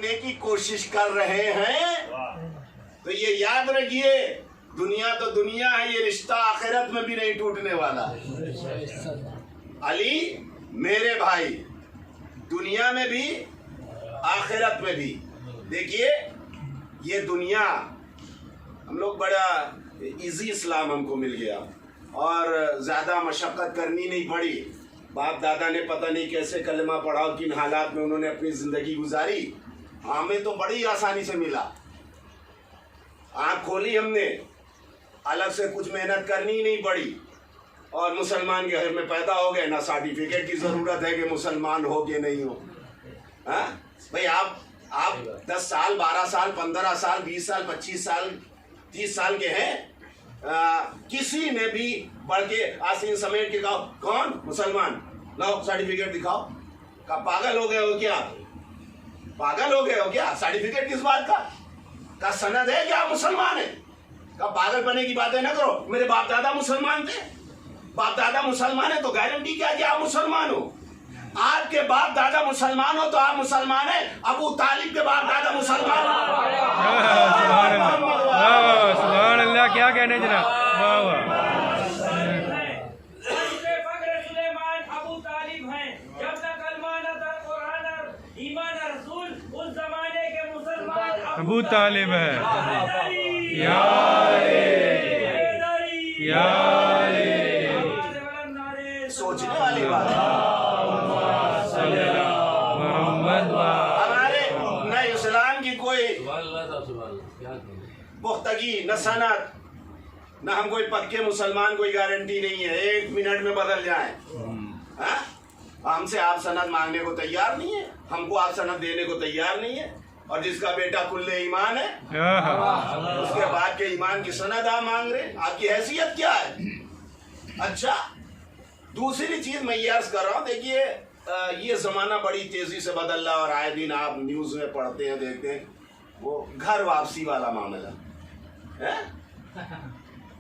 बनने की कोशिश कर रहे हैं, तो ये याद रखिए, दुनिया तो दुनिया है, ये रिश्ता आखिरत में भी नहीं टूटने वाला। अली मेरे भाई, दुनिया में भी आखिरत में भी। देखिए ये दुनिया, हम लोग बड़ा इजी इस्लाम हमको मिल गया और ज़्यादा मशक्क़त करनी नहीं पड़ी। बाप दादा ने पता नहीं कैसे कलमा पढ़ा, किन हालात में उन्होंने अपनी ज़िंदगी गुजारी, हमें तो बड़ी आसानी से मिला। आँख खोली हमने, अलग से कुछ मेहनत करनी नहीं पड़ी और मुसलमान के घर में पैदा हो गए। ना सर्टिफिकेट की ज़रूरत है कि मुसलमान हो कि नहीं हो। हाँ भाई, आप 10 साल 12 साल 15 साल 20 साल 25 साल 30 साल के हैं, किसी ने भी पढ़ के आसीन समेट के कहा कौन मुसलमान, लाओ सर्टिफिकेट दिखाओ। का पागल हो गए हो क्या? पागल हो गए हो क्या? सर्टिफिकेट किस बात का सनद है क्या मुसलमान है? का पागल बनने की बातें ना करो। मेरे बाप दादा मुसलमान थे, बाप दादा मुसलमान है तो गारंटी क्या कि आप मुसलमान हो? आपके बाप दादा मुसलमान हो तो आप मुसलमान है। अबू तालिब के बाप दादा मुसलमान हो। सुभान अल्लाह, क्या कहने जनाब, वाह वाह। अबू तालिब हैं, जब तक कलमा न था कुरान और ईमान रसूल, उस जमाने के मुसलमान अबू तालिब है। सोचने वाली बात है। हमारे न इस्लाम की कोई पुख्तगी न सनद, न हम कोई पक्के मुसलमान, कोई गारंटी नहीं है 1 मिनट में बदल जाए। हमसे आप सनद मांगने को तैयार नहीं है, हमको आप सनद देने को तैयार नहीं है। और जिसका बेटा कुल्ले ईमान है, उसके बाद के ईमान की सनद आप मांग रहे, आपकी हैसियत क्या है? अच्छा, दूसरी चीज मैं ये अर्ज कर रहा हूँ, देखिए ये जमाना बड़ी तेजी से बदल रहा है और आए दिन आप न्यूज में पढ़ते हैं, देखते हैं, वो घर वापसी वाला मामला है।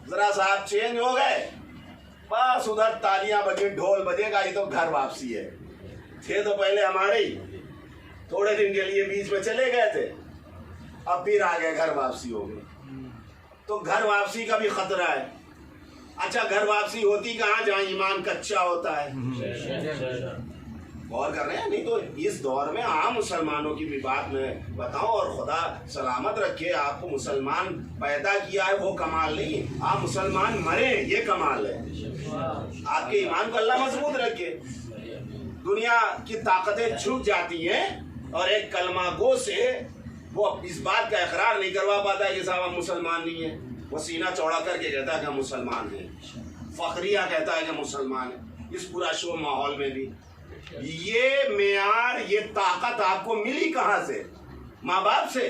जरा सा आप चेंज हो गए, बस उधर तालियां बजे, ढोल बजेगा, ये तो घर वापसी है। थे तो पहले हमारे ही, थोड़े दिन के लिए बीच में चले गए थे, अब फिर आ गए, घर वापसी हो गई। तो घर वापसी का भी खतरा है। अच्छा, घर वापसी होती कहाँ? जहाँ ईमान कच्चा होता है। गौर कर रहे हैं? नहीं तो इस दौर में आम मुसलमानों की भी बात मैं बताऊं, और खुदा सलामत रखे, आपको मुसलमान पैदा किया है वो कमाल नहीं, आप मुसलमान मरे ये कमाल है। आपके ईमान को अल्लाह मजबूत रखे। दुनिया की ताकतें झुक जाती हैं और एक कलमा गो से वो इस बात का इकरार नहीं करवा पाता है कि साहब हम मुसलमान नहीं है। वो सीना चौड़ा करके कहता है कि हम मुसलमान हैं, फखरिया कहता है कि मुसलमान है। इस पूरा शो माहौल में भी ये मेयार, ये ताकत आपको मिली कहां से? माँ बाप से?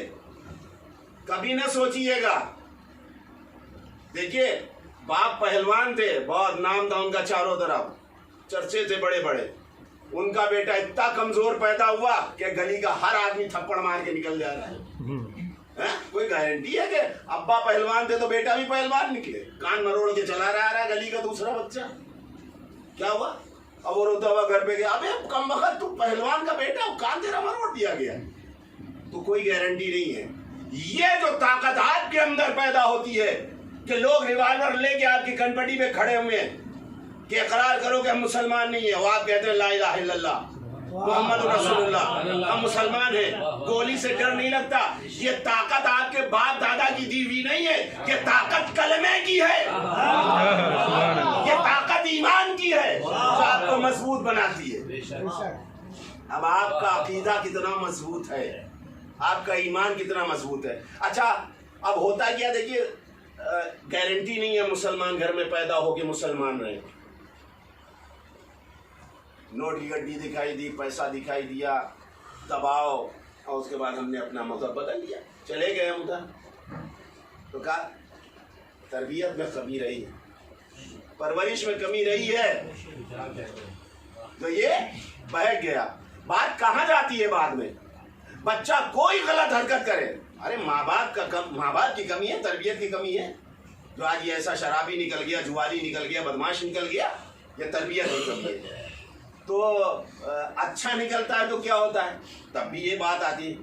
कभी न सोचिएगा। देखिए, बाप पहलवान थे, बहुत नाम था उनका, चारों तरफ चर्चे थे बड़े बड़े। उनका बेटा इतना कमजोर पैदा हुआ कि गली का हर आदमी थप्पड़ मार के निकल जा रहा है। कोई गारंटी है कि अब्बा पहलवान थे तो बेटा भी पहलवान निकले? कान मरोड़ के चला रहा गली का दूसरा बच्चा, क्या हुआ? अब वो रोता हुआ घर पे गया, अबे कम वक्त तू पहलवान का बेटा, कान तेरा मरोड़ दिया गया। तो कोई गारंटी नहीं है। ये जो ताकत आपके अंदर पैदा होती है कि लोग रिवाल्वर लेके आपकी कनपटी पे खड़े हुए हैं कि इकरार करो कि हम मुसलमान नहीं है, वो आप कहते हैं ला इलाहा इल्लल्लाह मोहम्मद रसूलुल्लाह, हम मुसलमान हैं, गोली से डर नहीं लगता। ये ताकत आपके बाप दादा की दी हुई नहीं है, ये ताकत कलमे की है, ये ताकत ईमान की है जो आपको मजबूत बनाती है। अब आपका अकीदा कितना मजबूत है, आपका ईमान कितना मजबूत है। अच्छा, अब होता क्या, देखिए गारंटी नहीं है मुसलमान घर में पैदा हो के मुसलमान रहे। नोट की गड्डी दिखाई दी, पैसा दिखाई दिया, दबाव, और उसके बाद हमने अपना मजहब बदल लिया, चले गए हम उधर। तो कहा तरबियत में कमी रही है, परवरिश में कमी रही है, तो ये बहक गया। बात कहाँ जाती है बाद में? बच्चा कोई गलत हरकत करे, अरे माँ बाप की कमी है, तरबियत की कमी है। जो आज ये ऐसा शराबी निकल गया, जुआरी निकल गया, बदमाश निकल गया, ये तरबियत की कमी है। तो अच्छा निकलता है तो क्या होता है? तब भी ये बात आती है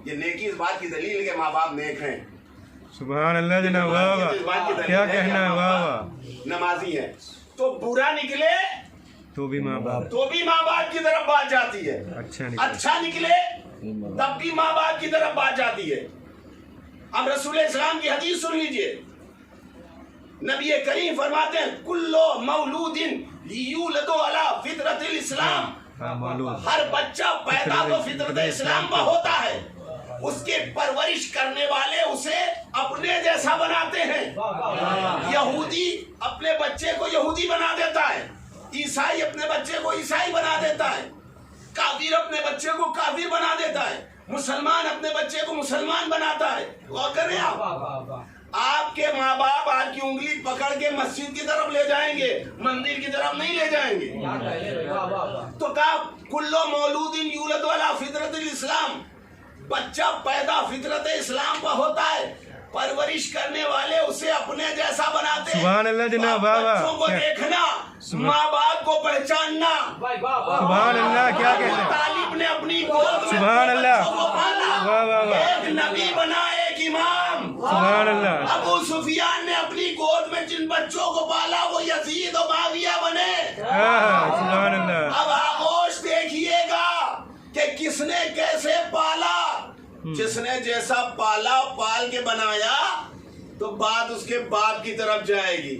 ये नेकी इस बात की दलील के माँ बाप नेक हैं। सुभान अल्लाह जनाब, वाह वाह, क्या कहना है, वाह वाह। नमाजी है तो बुरा निकले तो भी माँ बाप की तरफ बात जाती है, अच्छा निकले तब भी माँ बाप की तरफ बात जाती है। अब रसूल इस्लाम की हदीस सुन लीजिए, नबी करीम फरमाते हैं कुल्लो मौलूदिन यूलदो अला फितरतिल इस्लाम, हर बच्चा पैदा तो फितरत इस्लाम में होता है, उसके परवरिश करने वाले उसे अपने जैसा बनाते हैं। यहूदी अपने बच्चे को यहूदी बना देता है, ईसाई अपने बच्चे को ईसाई बना देता है, काफिर अपने बच्चे को काफिर बना देता है, मुसलमान अपने बच्चे को मुसलमान बनाता है। गौर करें आप, आपके माँ बाप आपकी उंगली पकड़ के मस्जिद की तरफ ले जाएंगे, मंदिर की तरफ नहीं ले जाएंगे। तो कहा कुल्लो मौलूदिन यूलद वाला फितरतुल इस्लाम, बच्चा पैदा फितरत इस्लाम पर होता है, परवरिश करने वाले उसे अपने जैसा बनाते हैं। सुभान अल्लाह जनाब, वाह वाह। बच्चों को देखना, माँ बाप को पहचानना। सुभान अल्लाह, क्या कहते हैं। तालिब ने अपनी गोद में सुभान अल्लाह, बच्चों को पाला, वाह वाह वाह। एक नबी बना, एक इमाम। सुभान अल्लाह। अबू सुफियान ने अपनी गोद में जिन बच्चों को पाला वो यजीद और माविया बने। सुभान अल्लाह। अब आगोश देखिएगा कि किसने कैसे पाला। जिसने जैसा पाला पाल के बनाया तो बात उसके बाप की तरफ जाएगी।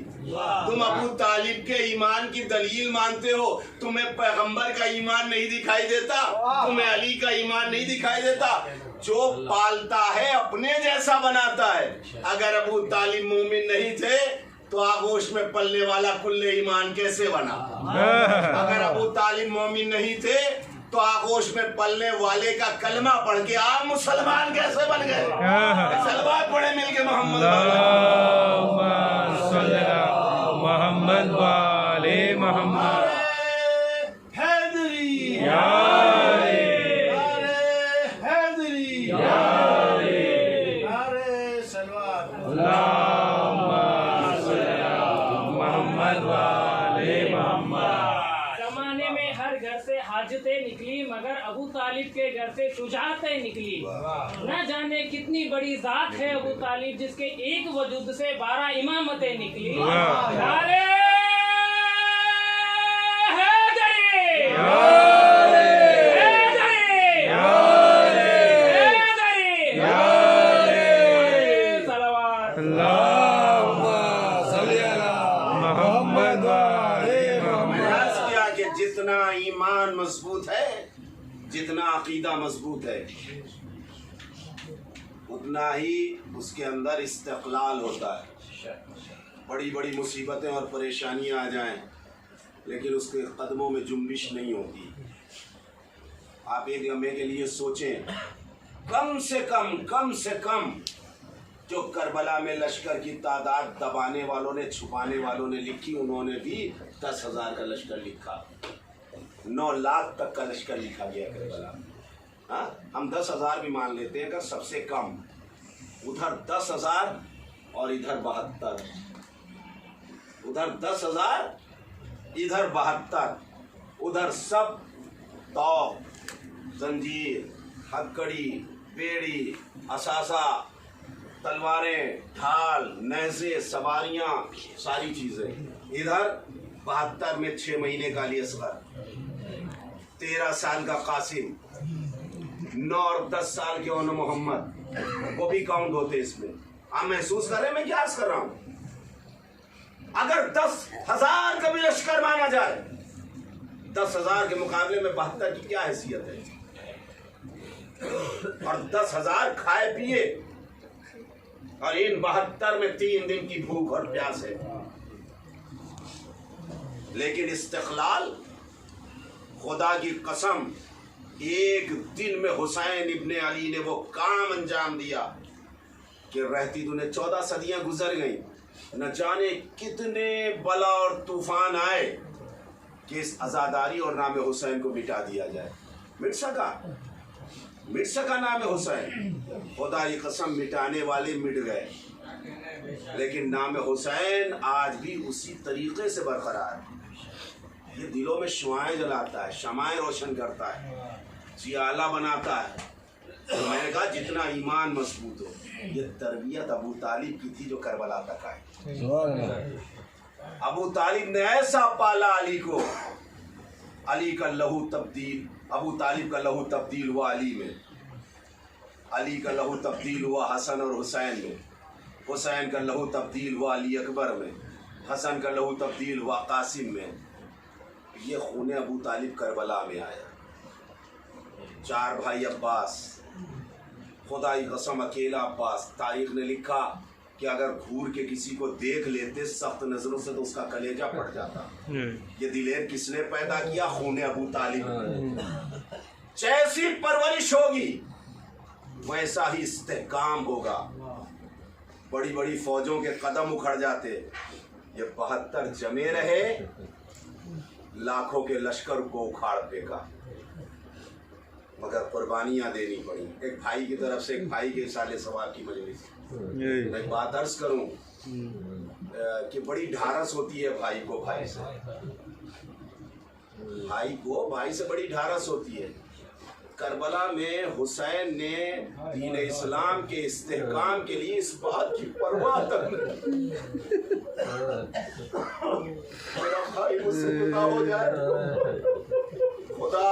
तुम अबू तालिब के ईमान की दलील मानते हो, तुम्हें पैगंबर का ईमान नहीं दिखाई देता, तुम्हें अली का ईमान नहीं दिखाई देता। जो पालता है अपने जैसा बनाता है। अगर अबू तालिब मोमिन नहीं थे तो आगोश में पलने वाला कुल्ले ईमान कैसे बना। अगर अबू तालिब मोमिन नहीं थे तो आगोश में पलने वाले का कलमा पढ़ के आप मुसलमान कैसे बन गए। सलवात पढ़े मिलके मोहम्मद वाले मोहम्मद हैदरी हाजतें निकली मगर अबू तालिब के घर से शुजाअतें निकली। न जाने कितनी बड़ी जात है अबू तालिब जिसके एक वजूद से 12 इमामतें निकली। नारे हैदरी, जितना ईमान मजबूत है, जितना अकीदा मजबूत है, उतना ही उसके अंदर इस्तिक़लाल होता है। बड़ी बड़ी मुसीबतें और परेशानियां आ जाएं लेकिन उसके कदमों में जुम्बिश नहीं होती। आप एक लम्हे के लिए सोचें, कम से कम जो करबला में लश्कर की तादाद दबाने वालों ने, छुपाने वालों ने लिखी, उन्होंने भी 10,000 का लश्कर लिखा, 9 लाख तक का लश्कर लिखा गया करबला। हाँ, हम 10,000 भी मान लेते हैं अगर सबसे कम। उधर 10,000 और इधर 72, उधर 10,000 इधर 72, उधर सब तौक, जंजीर, हथकड़ी, बेड़ी, असासा, तलवारें, ढाल, नेज़े, सवारियां, सारी चीजें। इधर 72 में 6 महीने का अली असगर, 13 साल का कासिम, 9 और 10 साल के ओनो मोहम्मद, वो भी काउंट होते इसमें। आप महसूस करें मैं क्या अर्ज कर रहा हूं। अगर 10,000 का भी लश्कर माना जाए, 10,000 के मुकाबले में 72 की क्या हैसियत है। और 10,000 खाए पिए और इन 72 में 3 दिन की भूख और प्यास है। लेकिन इस्तिक़लाल, खुदा की कसम, एक दिन में हुसैन इब्ने अली ने वो काम अंजाम दिया कि रहती दुनिया 14 सदियां गुजर गई, न जाने कितने बला और तूफान आए कि इस आज़ादारी और नाम हुसैन को मिटा दिया जाए। मिट सका नाम हुसैन। खुदा की कसम, मिटाने वाले मिट गए, लेकिन नाम हुसैन आज भी उसी तरीके से बरकरार है। ये दिलों में शुआएं जलाता है, शमाएं रोशन करता है, जियाला बनाता है। तो मैंने कहा जितना ईमान मजबूत हो। ये तरबियत अबू तालिब की थी जो करबला तक आई। अबू तालिब ने ऐसा पाला अली को, अली का लहू तब्दील, अबू तालिब का लहू तब्दील हुआ अली में, अली का लहू तब्दील हुआ हसन और हुसैन में, हुसैन का लहू तब्दील हुआ अली अकबर में, हसन का लहू तब्दील हुआ कासिम में। ये खून अबू तालिब करबला में आया। 4 भाई अब्बास, खुदा की कसम अकेला अब्बास। तारीख ने लिखा कि अगर घूर के किसी को देख लेते सख्त नजरों से तो उसका कलेजा फट जाता। ये दिलेर किसने पैदा किया? खून अबू तालिब। जैसी परवरिश होगी वैसा ही इस्तेहकाम होगा। बड़ी बड़ी फौजों के कदम उखड़ जाते। ये 72 जमे रहे, लाखों के लश्कर को उखाड़ फेंका, मगर कुर्बानियां देनी पड़ी एक भाई की तरफ से, एक भाई के साले सवाब की मजलिस। मैं एक बात अर्ज करूं कि बड़ी ढारस होती है भाई को भाई से, भाई से बड़ी ढारस होती है। करबला में हुसैन ने दीन इस्लाम के इस्तेहकाम के लिए इस बात की परवाह तक नहीं। मेरा भाई मुझसे जुदा हो जाए, खुदा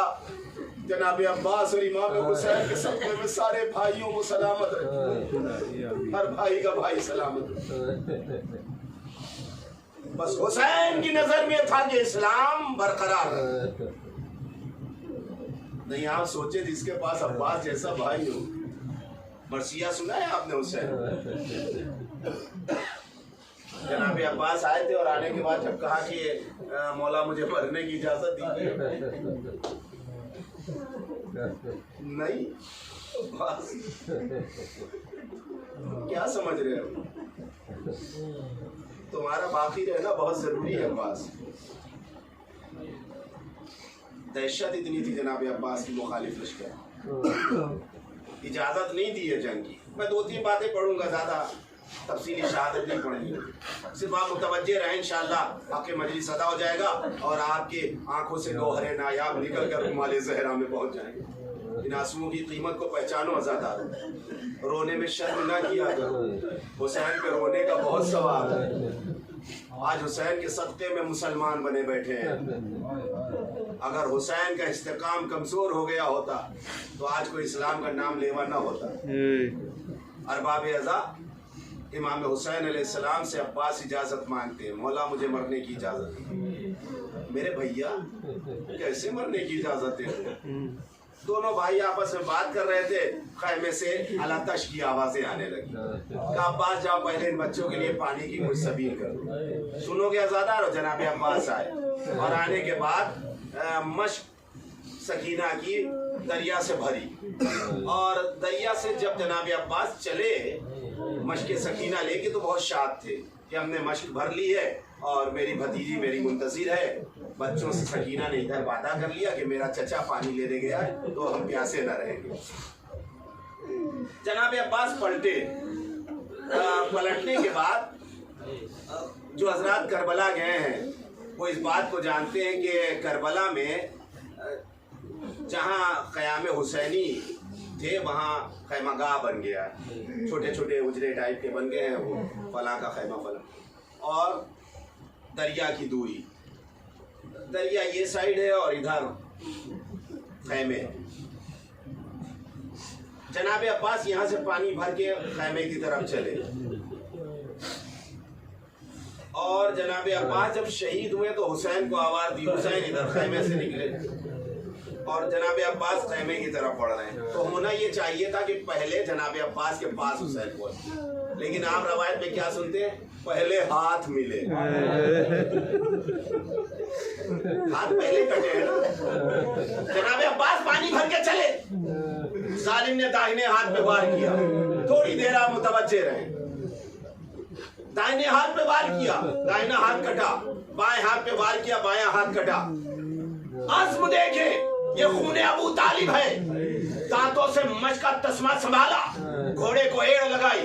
जनाब अब्बास और इमाम हुसैन के सदक़े में सारे भाइयों को सलामत रखे, हर भाई का भाई सलामत रखे। बस हुसैन की नजर में था कि इस्लाम बरकरार है। नहीं आप सोचे जिसके पास अब्बास जैसा भाई हो। मरसिया सुना है आपने हुसैन? जनाब अब्बास आए थे और आने के बाद जब कहा कि मौला मुझे मरने की इजाजत दीजिए, नहीं बस क्या समझ रहे हो? तुम्हारा बाकी रहना बहुत जरूरी है अब्बास। दहशत इतनी थी जनाब अब्बास की मुखालिफ लश्कर, इजाजत नहीं दी है जंग की। मैं 2-3 बातें पढ़ूंगा, ज्यादा तफसीली शहादत नहीं पढ़ेंगे। सिर्फ आप मुतवज्जे रहें, इंशाअल्लाह आपके मजलिस अदा हो जाएगा और आपके आंखों से गौहरे नायाब निकल कर रुमाले ज़हरा में पहुंच जाएंगे। इन आंसुओं की कीमत को पहचानो आज़ादार, रोने में शर्म ना किया करो। हुसैन पे रोने का बहुत सवाब है। आज हुसैन के सदक़े में मुसलमान बने बैठे हैं। अगर हुसैन का इस्तेकाम कमज़ोर हो गया होता तो आज कोई इस्लाम का नाम लेवा ना होता। अरबाब अज़ा इमाम हुसैन अलैहिस्सलाम से अब्बास इजाज़त मांगते हैं, मौला मुझे मरने की इजाज़त है। मेरे भैया कैसे मरने की इजाज़त है? दोनों भाई आपस में बात कर रहे थे, खैमे से अलातश की आवाज़ें आने लगी। कहा अब्बास जाओ पहले इन बच्चों के लिए पानी की कुछ सबील करो। सुनोगे अज़ादार? और जनाब अब्बास आए और आने के बाद मश्क सकीना की दरिया से भरी, और दरिया से जब जनाब अब्बास चले मश्क सकीना लेके तो बहुत शाद थे कि हमने मश्क भर ली है और मेरी भतीजी मेरी मुंतज़िर है। बच्चों से सकीना ने इधर वादा कर लिया कि मेरा चचा पानी लेने गया है तो हम प्यासे न रहेंगे। जनाब अब्बास पलटे, पलटने के बाद जो हजरात करबला गए हैं वो इस बात को जानते हैं कि करबला में जहाँ क़याम हुसैनी थे वहाँ खैमागाह बन गया, छोटे छोटे उजरे टाइप के बन गए हैं वो, फला का खैमा फला। और दरिया की दूरी, दरिया ये साइड है और इधर खैमे। जनाब अब्बास यहाँ से पानी भर के खैमे की तरफ चले और जनाब अब्बास जब शहीद हुए तो हुसैन को आवाज़ दी, हुसैन इधर खैमे से निकले और जनाब अब्बास खैमे की तरफ बढ़ रहे हैं। तो होना ये चाहिए था कि पहले जनाब अब्बास के पास हुसैन पहुंचे, लेकिन आप रवायत में क्या सुनते हैं? पहले हाथ मिले। हाथ पहले कटे हैं ना। जनाब अब्बास पानी भर के चले, जालिम ने दाहिने हाथ पे वार किया। थोड़ी देर आप मुतवज्जे रहे, दाहिने हाथ पे वार किया, दाहिना हाथ कटा, बाएं हाथ पे वार किया, बायां हाथ कटा। आज़्म देखे, ये खून अबू तालिब है। दांतों से मश्क का तस्मा संभाला, घोड़े को एड़ लगाई।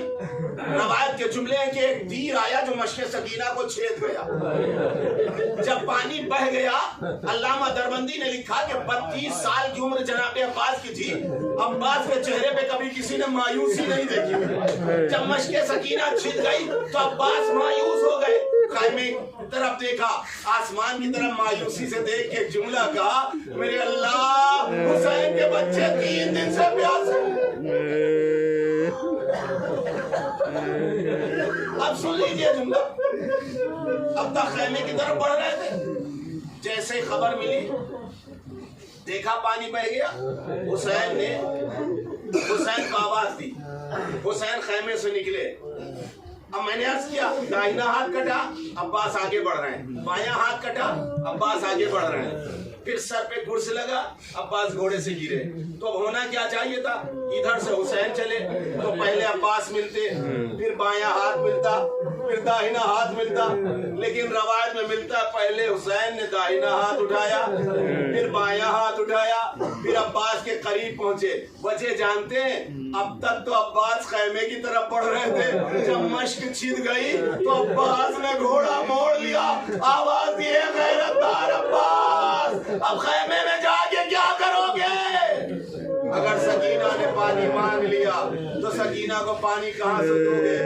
रवायत के जुमले हैं कि एक तीर आया जो मशके सकीना को छेद गया। जब पानी बह गया, अल्लामा दरबंदी ने लिखा कि 32 साल की उम्र जनाब अब्बास की थी। अब्बास के चेहरे पे कभी किसी ने मायूसी नहीं देखी। जब मशके सकीना छिद गई तो अब्बास मायूस हो गए। खैमे की तरफ देखा, आसमान की तरफ मायूसी से देख के जुमला कहा, मेरे अल्लाह, हुसैन के बच्चे 3 दिन से प्यासे। अब सुन लीजिए जुमला। अब तक खैमे की तरफ बढ़ रहे थे, जैसे खबर मिली, देखा पानी बह गया। हुसैन को आवाज दी, हुसैन खैमे से निकले। अब मैंने अर्ज किया, दाहिना हाथ कटा, अब्बास आगे बढ़ रहे हैं, बायां हाथ कटा, अब्बास आगे बढ़ रहे हैं। फिर सर पे गुर्स लगा, अब्बास घोड़े से गिरे। तो होना क्या चाहिए था, इधर से हुसैन चले तो पहले अब्बास मिलते, फिर बायां हाथ मिलता, फिर दाहिना हाथ मिलता। लेकिन रवायत में मिलता पहले हुसैन ने दाहिना हाथ उठाया, फिर बायां हाथ उठाया, फिर अब्बास के करीब पहुंचे। वजह जानते हैं, अब तक तो अब्बास खैमे की तरफ बढ़ रहे थे। जब मश्क छिद गई तो अब्बास ने घोड़ा मोड़ लिया, आवाज दिए, गैरतदार अब्बास, अब खैमे में जाके क्या करोगे? अगर सकीना ने पानी मांग लिया तो सकीना को पानी कहाँ से दोगे?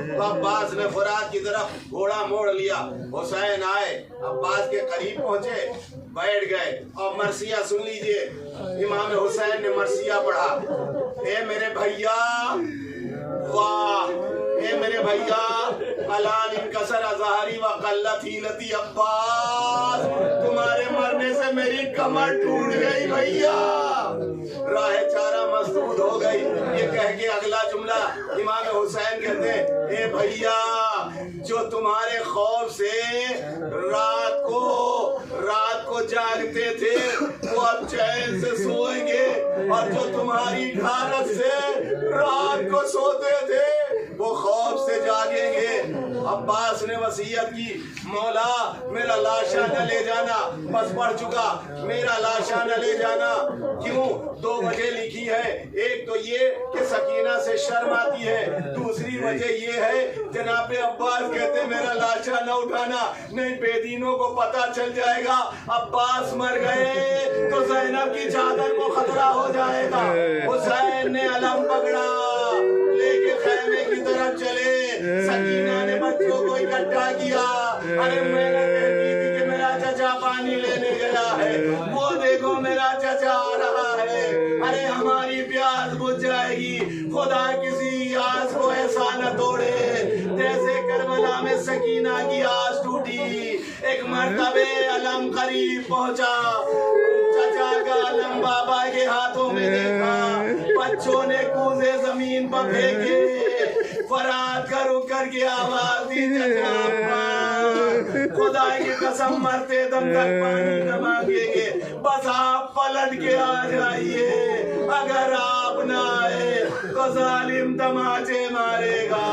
तो अब्बास ने फुरात की तरफ घोड़ा मोड़ लिया। हुसैन आए, अब्बास के करीब पहुंचे, बैठ गए और मरसिया सुन लीजिए। इमाम हुसैन ने मरसिया पढ़ा, ए मेरे भैया, वाह, ए मेरे भैया, अलान इनकसर अज़हरी व कल्लत हीलती अब्बास, तुम्हारे मरने से मेरी कमर टूट गई भैया, राह चारा मसदूद हो गई। ये कह के अगला जुमला इमाम हुसैन कहते हैं, ए भैया, जो तुम्हारे खौफ से रात को जागते थे वो अब चैन से सोएंगे, और जो तुम्हारी ढारस से रात को सोते थे वो खौफ से जागेंगे। अब्बास ने वसीयत की, मौला मेरा लाशा न ले जाना, बस पढ़ चुका, मेरा लाशा न ले जाना। क्यों? 2 वजह लिखी है। एक तो ये कि सकीना से शर्म आती है, दूसरी वजह ये है जनाब अब्बास कहते मेरा लाशा न उठाना, नहीं बेदीनों को पता चल जाएगा अब्बास मर गए तो ज़ैनब की चादर को खतरा हो जाएगा। हुसैन ने अलम पकड़ा, लेके खैमे की तरफ चले। सकीना ने बच्चों को इकट्ठा किया, अरे मैंने कहती थी कि मेरा चचा पानी लेने गया है, वो देखो मेरा चचा आ रहा है, अरे हमारी प्यास बुझ जाएगी, खुदा किसी आस को ऐसा न तोड़े जैसे करबला में सकीना की आस टूटी। एक मर्तबे अलम करीब पहुंचा, चचा का अलम बाबा के हाथों में देखा, बच्चों ने कूदे जमीन पर फेंके, फरार कर के आवाज दी, चचा खुदा की कसम मरते दम तक पानी न मांगेंगे, बस आप पलट के आ जाइए, अगर आप न आए तो जालिम तमाचे मारेगा।